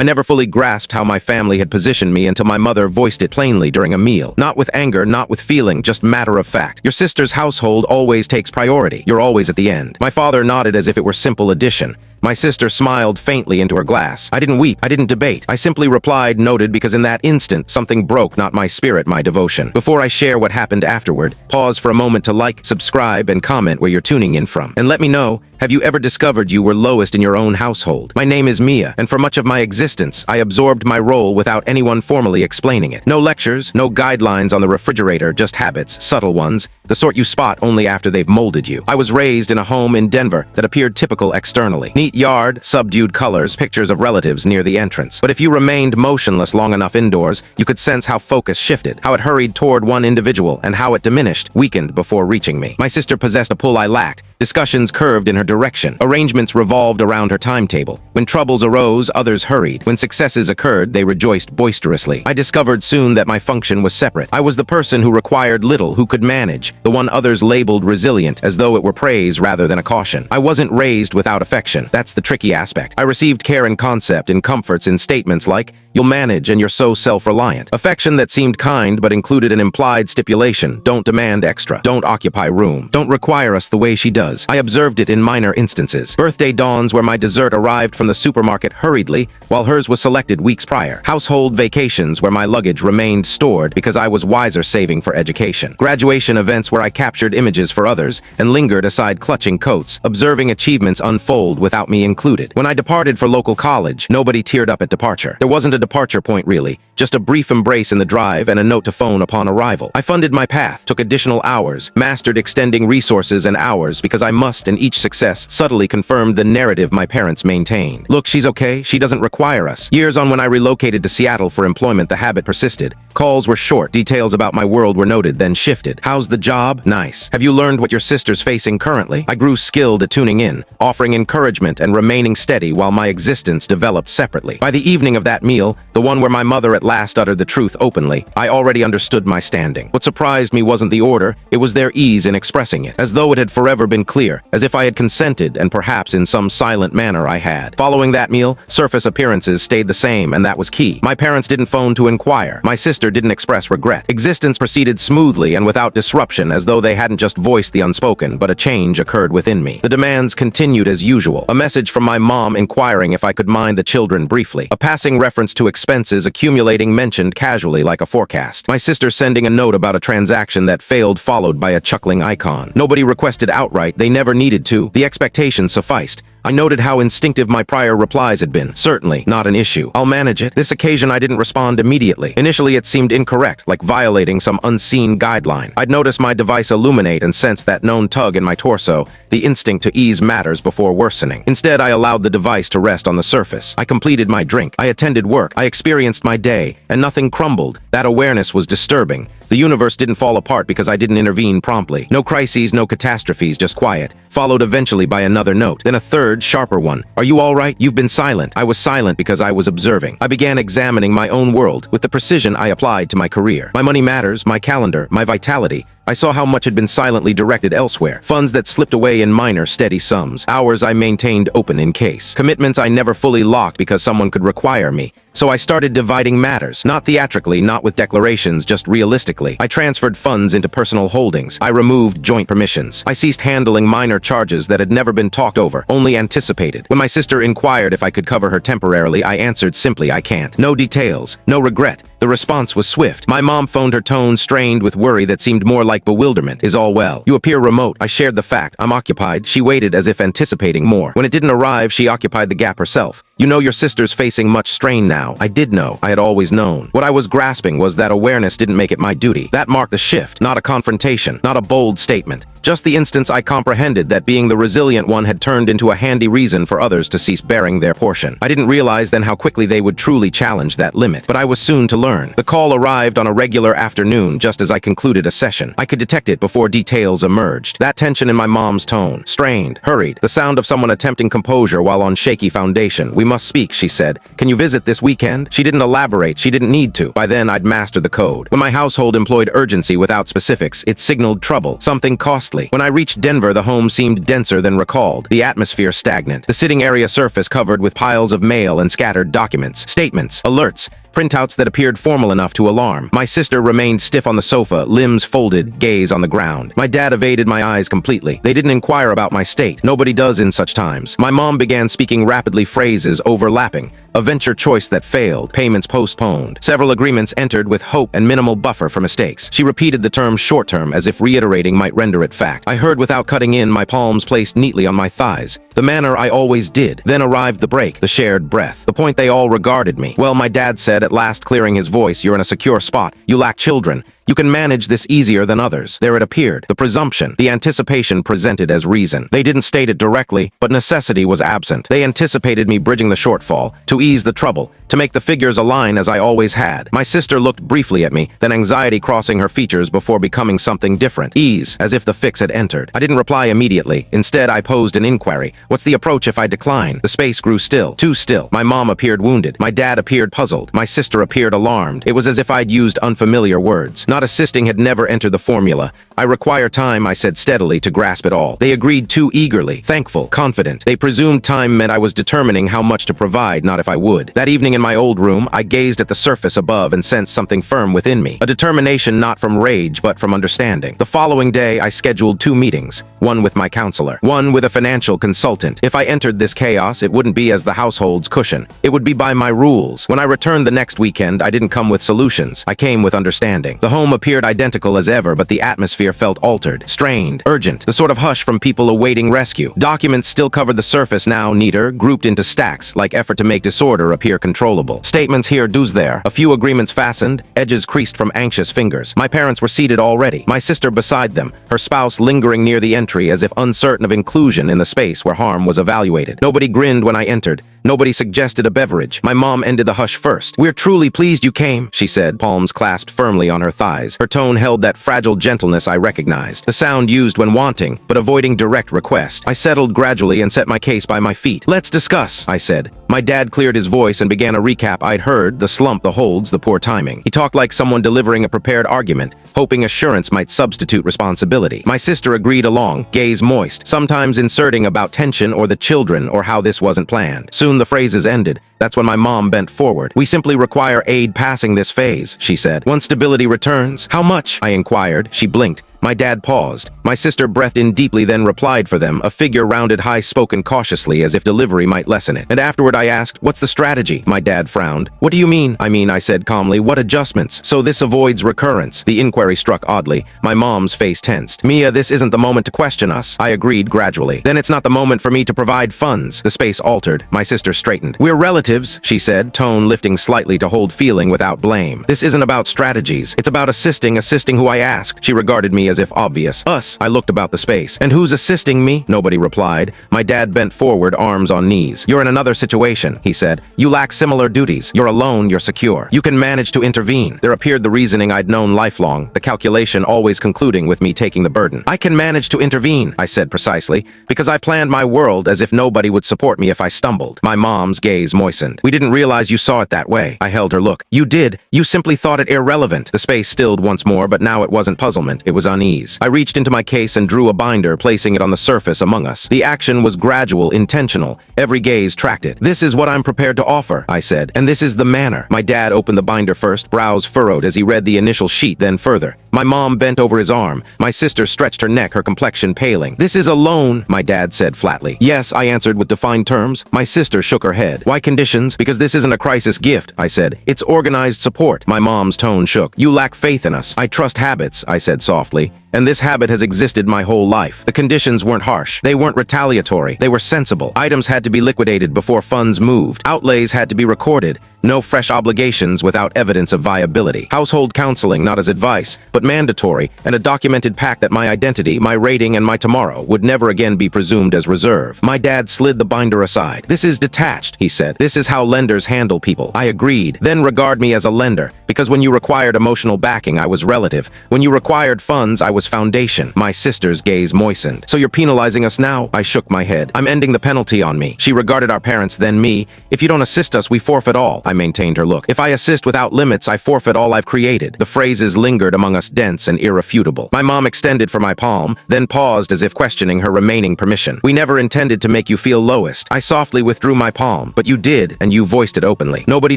never fully grasped how my family had positioned me until my mother voiced it plainly during a meal. Not with anger, not with feeling, just matter of fact. Your sister's household always takes priority. You're always at the end. My father nodded as if it were simple addition. My sister smiled faintly into her glass. I didn't weep. I didn't debate. I simply replied, noted, because in that instant, something broke not my spirit, my devotion. Before I share what happened afterward, pause for a moment to like, subscribe, and comment where you're tuning in from. And let me know, have you ever discovered you were lowest in your own household? My name is Mia, and for much of my existence, I absorbed my role without anyone formally explaining it. No lectures, no guidelines on the refrigerator, just habits, subtle ones, the sort you spot only after they've molded you. I was raised in a home in Denver that appeared typical externally. Neat yard, subdued colors, pictures of relatives near the entrance. But if you remained motionless long enough indoors, you could sense how focus shifted, how it hurried toward one individual, and how it diminished, weakened before reaching me. My sister possessed a pull I lacked. Discussions curved in her direction. Arrangements revolved around her timetable. When troubles arose, others hurried. When successes occurred, they rejoiced boisterously. I discovered soon that my function was separate. I was the person who required little, who could manage, the one others labeled resilient, as though it were praise rather than a caution. I wasn't raised without affection. That's the tricky aspect. I received care and concept in comforts in statements like, "You'll manage and you're so self-reliant." Affection that seemed kind but included an implied stipulation: don't demand extra, don't occupy room, don't require us the way she does. I observed it in minor instances. Birthday dawns where my dessert arrived from the supermarket hurriedly, while hers was selected weeks prior. Household vacations where my luggage remained stored because I was wiser saving for education. Graduation events where I captured images for others and lingered aside clutching coats, observing achievements unfold without me included. When I departed for local college, nobody teared up at departure. There wasn't a departure point really, just a brief embrace in the drive and a note to phone upon arrival. I funded my path, took additional hours, mastered extending resources and hours because I must, and each success subtly confirmed the narrative my parents maintained. Look, she's okay, she doesn't require us. Years on, when I relocated to Seattle for employment, the habit persisted. Calls were short, details about my world were noted, then shifted. How's the job? Nice. Have you learned what your sister's facing currently? I grew skilled at tuning in, offering encouragement and remaining steady while my existence developed separately. By the evening of that meal, the one where my mother at last uttered the truth openly, I already understood my standing. What surprised me wasn't the order, it was their ease in expressing it, as though it had forever been clear, as if I had consented, and perhaps in some silent manner I had. Following that meal, surface appearances stayed the same, and that was key. My parents didn't phone to inquire. My sister didn't express regret. Existence proceeded smoothly and without disruption, as though they hadn't just voiced the unspoken, but a change occurred within me. The demands continued as usual. A message from my mom inquiring if I could mind the children briefly. A passing reference to expenses accumulating mentioned casually like a forecast. My sister sending a note about a transaction that failed, followed by a chuckling icon. Nobody requested outright, they never needed to. The expectation sufficed. I noted how instinctive my prior replies had been. Certainly, not an issue. I'll manage it. This occasion I didn't respond immediately. Initially it seemed incorrect, like violating some unseen guideline. I'd noticed my device illuminate and sense that known tug in my torso, the instinct to ease matters before worsening. Instead, I allowed the device to rest on the surface. I completed my drink. I attended work. I experienced my day, and nothing crumbled. That awareness was disturbing. The universe didn't fall apart because I didn't intervene promptly. No crises, no catastrophes, just quiet, followed eventually by another note, then a third, sharper one. Are you all right? You've been silent. I was silent because I was observing. I began examining my own world with the precision I applied to my career. My money matters, my calendar, my vitality. I saw how much had been silently directed elsewhere. Funds that slipped away in minor, steady sums. Hours I maintained open in case. Commitments I never fully locked because someone could require me. So I started dividing matters. Not theatrically, not with declarations, just realistically. I transferred funds into personal holdings. I removed joint permissions. I ceased handling minor charges that had never been talked over, only anticipated. When my sister inquired if I could cover her temporarily, I answered simply, I can't. No details, no regret. The response was swift. My mom phoned, her tone strained with worry that seemed more like bewilderment. Is all well? You appear remote. I shared the fact. I'm occupied. She waited as if anticipating more. When it didn't arrive, she occupied the gap herself. You know your sister's facing much strain now. I did know. I had always known. What I was grasping was that awareness didn't make it my duty. That marked the shift, not a confrontation, not a bold statement. Just the instance I comprehended that being the resilient one had turned into a handy reason for others to cease bearing their portion. I didn't realize then how quickly they would truly challenge that limit, but I was soon to learn. The call arrived on a regular afternoon just as I concluded a session. I could detect it before details emerged. That tension in my mom's tone, strained, hurried, the sound of someone attempting composure while on shaky foundation. We We must speak, she said. Can you visit this weekend? She didn't elaborate. She didn't need to. By then, I'd mastered the code. When my household employed urgency without specifics, it signaled trouble, something costly. When I reached Denver, the home seemed denser than recalled, the atmosphere stagnant, the sitting area surface covered with piles of mail and scattered documents, statements, alerts, printouts that appeared formal enough to alarm. My sister remained stiff on the sofa, limbs folded, gaze on the ground. My dad evaded my eyes completely. They didn't inquire about my state. Nobody does in such times. My mom began speaking rapidly, phrases overlapping. A venture choice that failed, payments postponed. Several agreements entered with hope and minimal buffer for mistakes. She repeated the term short-term as if reiterating might render it fact. I heard without cutting in, my palms placed neatly on my thighs. The manner I always did. Then arrived the break, the shared breath, the point they all regarded me. Well, my dad said, at last clearing his voice, you're in a secure spot. You lack children. You can manage this easier than others. There it appeared. The presumption, the anticipation presented as reason. They didn't state it directly, but necessity was absent. They anticipated me bridging the shortfall, to ease the trouble, to make the figures align as I always had. My sister looked briefly at me, then anxiety crossing her features before becoming something different. Ease, as if the fix had entered. I didn't reply immediately. Instead, I posed an inquiry. What's the approach if I decline? The space grew still, too still. My mom appeared wounded. My dad appeared puzzled. My sister appeared alarmed. It was as if I'd used unfamiliar words. Not assisting had never entered the formula. I require time, I said steadily, to grasp it all. They agreed too eagerly, thankful, confident. They presumed time meant I was determining how much to provide, not if I would. That evening in my old room, I gazed at the surface above and sensed something firm within me. A determination not from rage, but from understanding. The following day, I scheduled 2 meetings. One with my counselor. One with a financial consultant. If I entered this chaos, it wouldn't be as the household's cushion. It would be by my rules. When I returned the next weekend, I didn't come with solutions. I came with understanding. The home appeared identical as ever, but the atmosphere felt altered, strained, urgent, the sort of hush from people awaiting rescue. Documents still covered the surface, now neater, grouped into stacks, like effort to make disorder appear controllable. Statements here, do's there. A few agreements fastened, edges creased from anxious fingers. My parents were seated already, my sister beside them, her spouse lingering near the entry as if uncertain of inclusion in the space where harm was evaluated. Nobody grinned when I entered. Nobody suggested a beverage. My mom ended the hush first. We're truly pleased you came, she said, palms clasped firmly on her thighs. Her tone held that fragile gentleness I recognized, the sound used when wanting, but avoiding direct request. I settled gradually and set my case by my feet. Let's discuss, I said. My dad cleared his voice and began a recap I'd heard, the slump, the holds, the poor timing. He talked like someone delivering a prepared argument, hoping assurance might substitute responsibility. My sister agreed along, gaze moist, sometimes inserting about tension or the children or how this wasn't planned. Soon the phrases ended. That's when my mom bent forward. We simply require aid passing this phase, she said. Once stability returns. How much? I inquired. She blinked. My dad paused. My sister breathed in deeply, then replied for them, a figure rounded high, spoken cautiously as if delivery might lessen it. And afterward I asked, what's the strategy? My dad frowned. What do you mean? I said calmly, what adjustments? So this avoids recurrence. The inquiry struck oddly. My mom's face tensed. Mia, this isn't the moment to question us. I agreed gradually. Then it's not the moment for me to provide funds. The space altered. My sister straightened. We're relatives, she said, tone lifting slightly to hold feeling without blame. This isn't about strategies. It's about assisting who I asked. She regarded me as if obvious. Us. I looked about the space. And who's assisting me? Nobody replied. My dad bent forward, arms on knees. You're in another situation, he said. You lack similar duties. You're alone, you're secure. You can manage to intervene. There appeared the reasoning I'd known lifelong, the calculation always concluding with me taking the burden. I can manage to intervene, I said precisely, because I planned my world as if nobody would support me if I stumbled. My mom's gaze moistened. We didn't realize you saw it that way. I held her look. You did. You simply thought it irrelevant. The space stilled once more, but now it wasn't puzzlement. It was unease. I reached into my case and drew a binder, placing it on the surface among us. The action was gradual, intentional. Every gaze tracked it. This is what I'm prepared to offer, I said, and this is the manner. My dad opened the binder first, brows furrowed as he read the initial sheet, then further. My mom bent over his arm. My sister stretched her neck, her complexion paling. This is a loan, my dad said flatly. Yes, I answered with defined terms. My sister shook her head. Why conditions? Because this isn't a crisis gift, I said. It's organized support. My mom's tone shook. You lack faith in us. I trust habits, I said softly. And this habit has existed my whole life. The conditions weren't harsh. They weren't retaliatory. They were sensible. Items had to be liquidated before funds moved. Outlays had to be recorded. No fresh obligations without evidence of viability. Household counseling not as advice, but mandatory, and a documented pact that my identity, my rating, and my tomorrow would never again be presumed as reserve. My dad slid the binder aside. "This is detached," he said. "This is how lenders handle people." I agreed. "Then regard me as a lender, because when you required emotional backing, I was relative. When you required funds, I was foundation." My sister's gaze moistened. "So you're penalizing us now?" I shook my head. "I'm ending the penalty on me." She regarded our parents, then me. "If you don't assist us, we forfeit all." I maintained her look. "If I assist without limits, I forfeit all I've created." The phrases lingered among us, dense and irrefutable. My mom extended for my palm, then paused as if questioning her remaining permission. "We never intended to make you feel lowest." I softly withdrew my palm. "But you did, and you voiced it openly." Nobody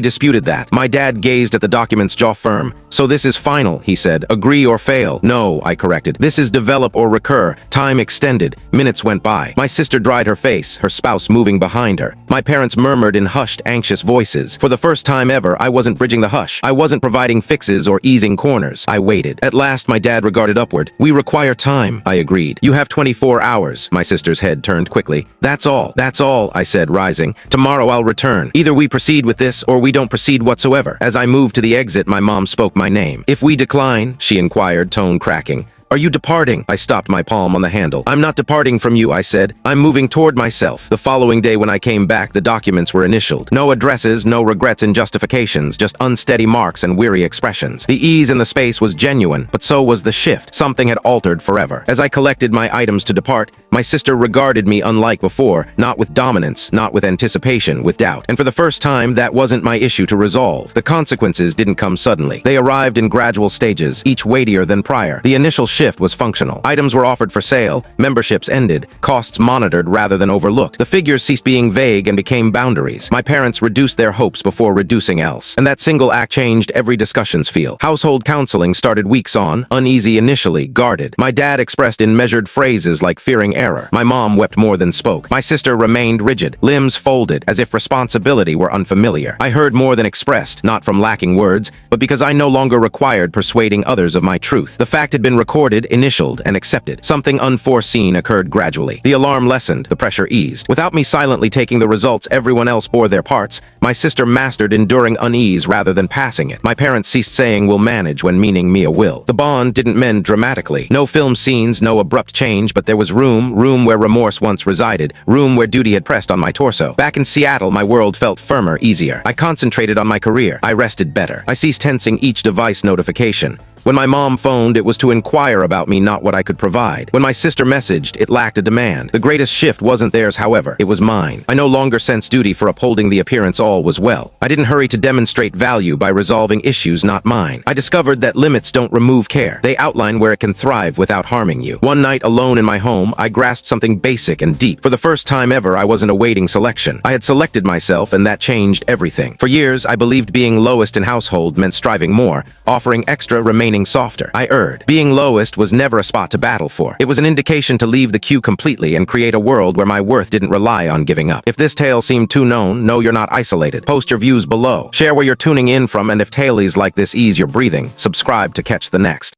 disputed that. My dad gazed at the documents, jaw firm. "So this is final," he said. "Agree or fail." "No," I corrected. "This is develop or recur." Time extended. Minutes went by. My sister dried her face, her spouse moving behind her. My parents murmured in hushed, anxious voices. For the first time ever, I wasn't bridging the hush. I wasn't providing fixes or easing corners. I waited. At last, my dad regarded upward. "We require time," I agreed. "You have 24 hours." My sister's head turned quickly. "That's all. That's all," I said, rising. "Tomorrow I'll return. Either we proceed with this, or we don't proceed whatsoever." As I moved to the exit, my mom spoke my name. "If we decline," she inquired, tone cracking. "Are you departing?" I stopped my palm on the handle. "I'm not departing from you," I said. "I'm moving toward myself." The following day when I came back, the documents were initialed. No addresses, no regrets and justifications, just unsteady marks and weary expressions. The ease in the space was genuine, but so was the shift. Something had altered forever. As I collected my items to depart, my sister regarded me unlike before, not with dominance, not with anticipation, with doubt. And for the first time, that wasn't my issue to resolve. The consequences didn't come suddenly. They arrived in gradual stages, each weightier than prior. The initial shift was functional. Items were offered for sale, memberships ended, costs monitored rather than overlooked. The figures ceased being vague and became boundaries. My parents reduced their hopes before reducing else. And that single act changed every discussion's feel. Household counseling started weeks on, uneasy initially, guarded. My dad expressed in measured phrases like fearing error. My mom wept more than spoke. My sister remained rigid, limbs folded, as if responsibility were unfamiliar. I heard more than expressed, not from lacking words, but because I no longer required persuading others of my truth. The fact had been recorded, initialed, and accepted. Something unforeseen occurred gradually. The alarm lessened, the pressure eased. Without me silently taking the results, everyone else bore their parts. My sister mastered enduring unease rather than passing it. My parents ceased saying "we'll manage" when meaning Mia will. The bond didn't mend dramatically. No film scenes, no abrupt change, but there was room where remorse once resided, room where duty had pressed on my torso. Back in Seattle, my world felt firmer, easier. I concentrated on my career. I rested better. I ceased tensing each device notification. When my mom phoned, it was to inquire about me, not what I could provide. When my sister messaged, it lacked a demand. The greatest shift wasn't theirs, however. It was mine. I no longer sensed duty for upholding the appearance all was well. I didn't hurry to demonstrate value by resolving issues not mine. I discovered that limits don't remove care. They outline where it can thrive without harming you. One night alone in my home, I grasped something basic and deep. For the first time ever, I wasn't awaiting selection. I had selected myself, and that changed everything. For years, I believed being lowest in household meant striving more, offering extra, remaining softer. I erred. Being lowest was never a spot to battle for. It was an indication to leave the queue completely and create a world where my worth didn't rely on giving up. If this tale seemed too known, know you're not isolated. Post your views below. Share where you're tuning in from, and if tales like this ease your breathing, subscribe to catch the next.